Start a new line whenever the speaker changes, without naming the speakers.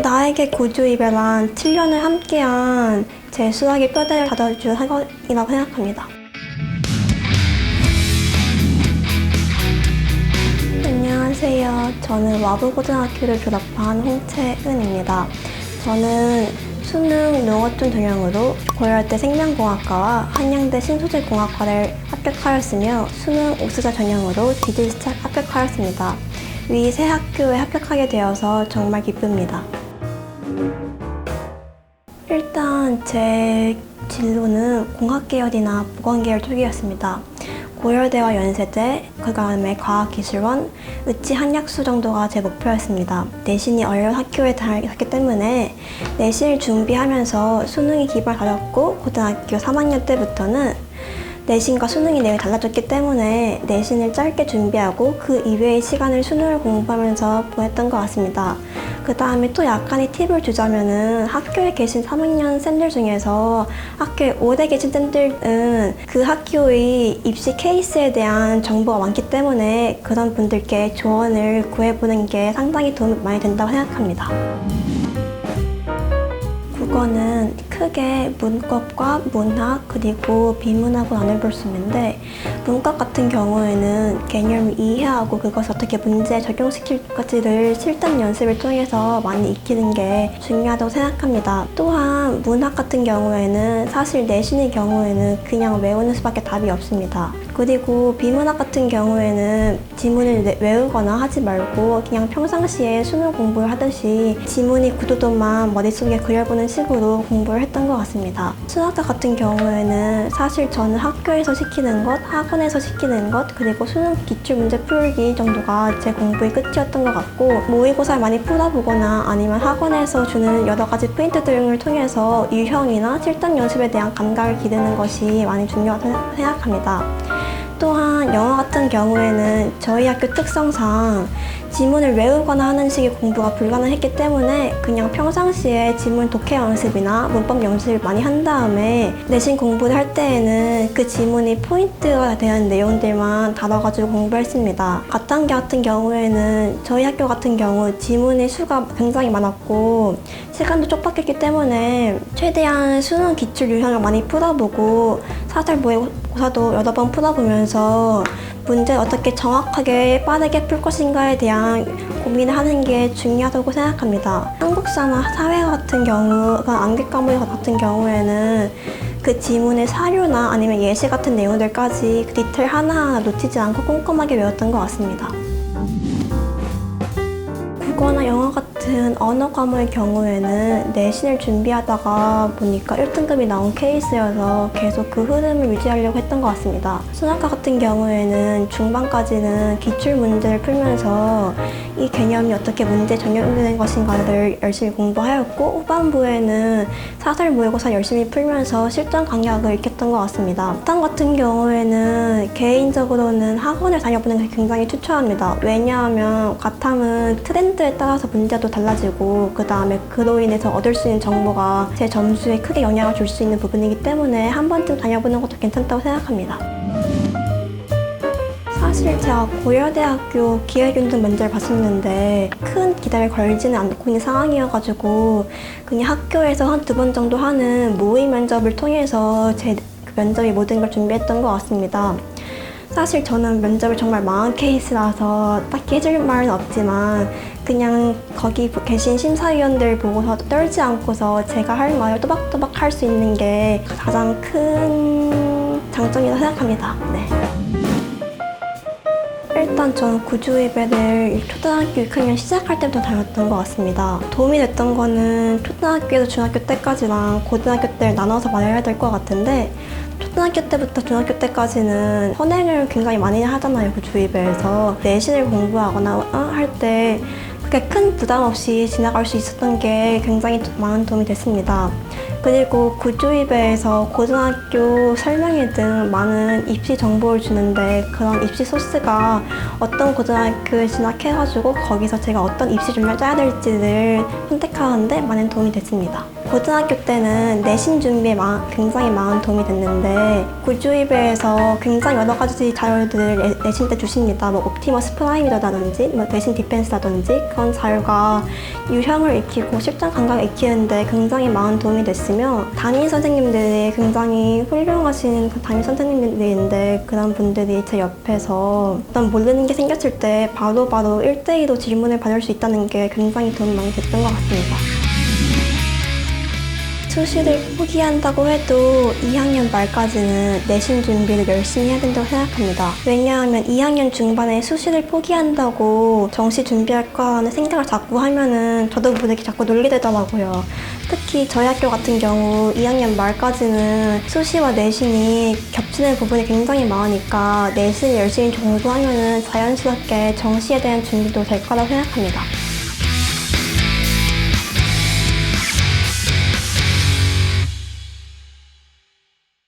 나에게 구주이별란 7년을 함께한 제 수학의 뼈대를 다져준 학원이라고 생각합니다. 안녕하세요. 저는 와부고등학교를 졸업한 홍채은입니다. 저는 수능 농어촌 전형으로 고려대 생명공학과와 한양대 신소재공학과를 합격하였으며 수능 우수자 전형으로 디지스차 합격하였습니다. 위 세 학교에 합격하게 되어서 정말 기쁩니다. 일단 제 진로는 공학계열이나 보건계열 쪽이었습니다. 고려대와 연세대, 그 다음에 과학기술원, 의치 한약수 정도가 제 목표였습니다. 내신이 어려운 학교에 다녔기 때문에 내신을 준비하면서 수능이 기반을 다졌고 고등학교 3학년 때부터는 내신과 수능이 내용이 달라졌기 때문에 내신을 짧게 준비하고 그 이외의 시간을 수능을 공부하면서 보냈던 것 같습니다. 그 다음에 또 약간의 팁을 주자면은 학교에 계신 3학년 쌤들 중에서 학교에 오래 계신 쌤들은 그 학교의 입시 케이스에 대한 정보가 많기 때문에 그런 분들께 조언을 구해보는 게 상당히 도움이 많이 된다고 생각합니다. 국어는 크게 문법과 문학 그리고 비문학으로 나눠볼 수 있는데 문법 같은 경우에는 개념을 이해하고 그것을 어떻게 문제에 적용시킬까지를 실전 연습을 통해서 많이 익히는 게 중요하다고 생각합니다. 또한 문학 같은 경우에는 사실 내신의 경우에는 그냥 외우는 수밖에 답이 없습니다. 그리고 비문학 같은 경우에는 지문을 외우거나 하지 말고 그냥 평상시에 수능 공부를 하듯이 지문의 구도도만 머릿속에 그려보는 식으로 공부를 했던 것 같습니다. 수학자 같은 경우에는 사실 저는 학교에서 시키는 것, 학원에서 시키는 것, 그리고 수능 기출문제 풀기 정도가 제 공부의 끝이었던 것 같고 모의고사를 많이 풀어보거나 아니면 학원에서 주는 여러 가지 포인트 등을 통해서 유형이나 실전 연습에 대한 감각을 기르는 것이 많이 중요하다고 생각합니다. 또한 영어 같은 경우에는 저희 학교 특성상 지문을 외우거나 하는 식의 공부가 불가능했기 때문에 그냥 평상시에 지문 독해 연습이나 문법 연습을 많이 한 다음에 내신 공부를 할 때에는 그 지문이 포인트가 되는 내용들만 다뤄가지고 공부했습니다. 가tan계 같은 경우에는 저희 학교 같은 경우 지문의 수가 굉장히 많았고 시간도 촉박했기 때문에 최대한 수능 기출 유형을 많이 풀어보고 사설 모의고사도 여러 번 풀어보면서 문제를 어떻게 정확하게 빠르게 풀 것인가에 대한 고민을 하는 게 중요하다고 생각합니다. 한국사나 사회 같은 경우가 암기 과목 같은 경우에는 그 지문의 사료나 아니면 예시 같은 내용들까지 그 디테일 하나하나 놓치지 않고 꼼꼼하게 외웠던 것 같습니다. 국어나 영어 같은 언어 과목의 경우에는 내신을 준비하다가 보니까 1등급이 나온 케이스여서 계속 그 흐름을 유지하려고 했던 것 같습니다. 수학과 같은 경우에는 중반까지는 기출 문제를 풀면서 이 개념이 어떻게 문제에 적용되는 것인가를 열심히 공부하였고 후반부에는 사설 모의고사 열심히 풀면서 실전 강약을 익혔던 것 같습니다. 과탐 같은 경우에는 개인적으로는 학원을 다녀보는 게 굉장히 추천합니다. 왜냐하면 과탐은 트렌드에 따라서 문제도 달라지고 그 다음에 그로 인해서 얻을 수 있는 정보가 제 점수에 크게 영향을 줄 수 있는 부분이기 때문에 한 번쯤 다녀보는 것도 괜찮다고 생각합니다. 사실 제가 고려대학교 기회균등 면접을 봤었는데 큰 기대를 걸지는 않고 있는 상황이어가지고 그냥 학교에서 한 2번 정도 하는 모의 면접을 통해서 제 면접의 모든 걸 준비했던 것 같습니다. 사실 저는 면접을 정말 망한 케이스라서 딱히 해줄 말은 없지만 그냥 거기 계신 심사위원들 보고서 떨지 않고서 제가 할 말을 또박또박 할 수 있는 게 가장 큰 장점이라고 생각합니다. 네. 일단 저는 구주이별을 초등학교 6학년 시작할 때부터 다녔던 것 같습니다. 도움이 됐던 거는 초등학교에서 중학교 때까지랑 고등학교 때를 나눠서 말해야 될 것 같은데 초등학교 때부터 중학교 때까지는 선행을 굉장히 많이 하잖아요. 구주이별에서 내신을 공부하거나 할 때 그렇게 큰 부담 없이 지나갈 수 있었던 게 굉장히 많은 도움이 됐습니다. 그리고 구주이별에서 고등학교 설명회 등 많은 입시 정보를 주는데 그런 입시 소스가 어떤 고등학교에 진학해가지고 거기서 제가 어떤 입시 준비를 짜야 될지를 선택하는데 많은 도움이 됐습니다. 고등학교 때는 내신 준비에 굉장히 많은 도움이 됐는데 구주입에서 굉장히 여러 가지 자료들을 내신 때 주십니다. 뭐 옵티머스 프라임이라든지 뭐 내신 디펜스라든지 그런 자료가 유형을 익히고 실전 감각을 익히는데 굉장히 많은 도움이 됐으며 담임 선생님들이 굉장히 훌륭하신 담임 선생님들인데 그런 분들이 제 옆에서 어떤 모르는 게 생겼을 때 바로바로 1대1로 질문을 받을 수 있다는 게 굉장히 도움이 많이 됐던 것 같습니다. 수시를 포기한다고 해도 2학년 말까지는 내신 준비를 열심히 해야 된다고 생각합니다. 왜냐하면 2학년 중반에 수시를 포기한다고 정시 준비할 거라는 생각을 자꾸 하면은 저도 모르게 자꾸 놀게 되더라고요. 특히 저희 학교 같은 경우 2학년 말까지는 수시와 내신이 겹치는 부분이 굉장히 많으니까 내신 열심히 공부하면은 자연스럽게 정시에 대한 준비도 될 거라고 생각합니다.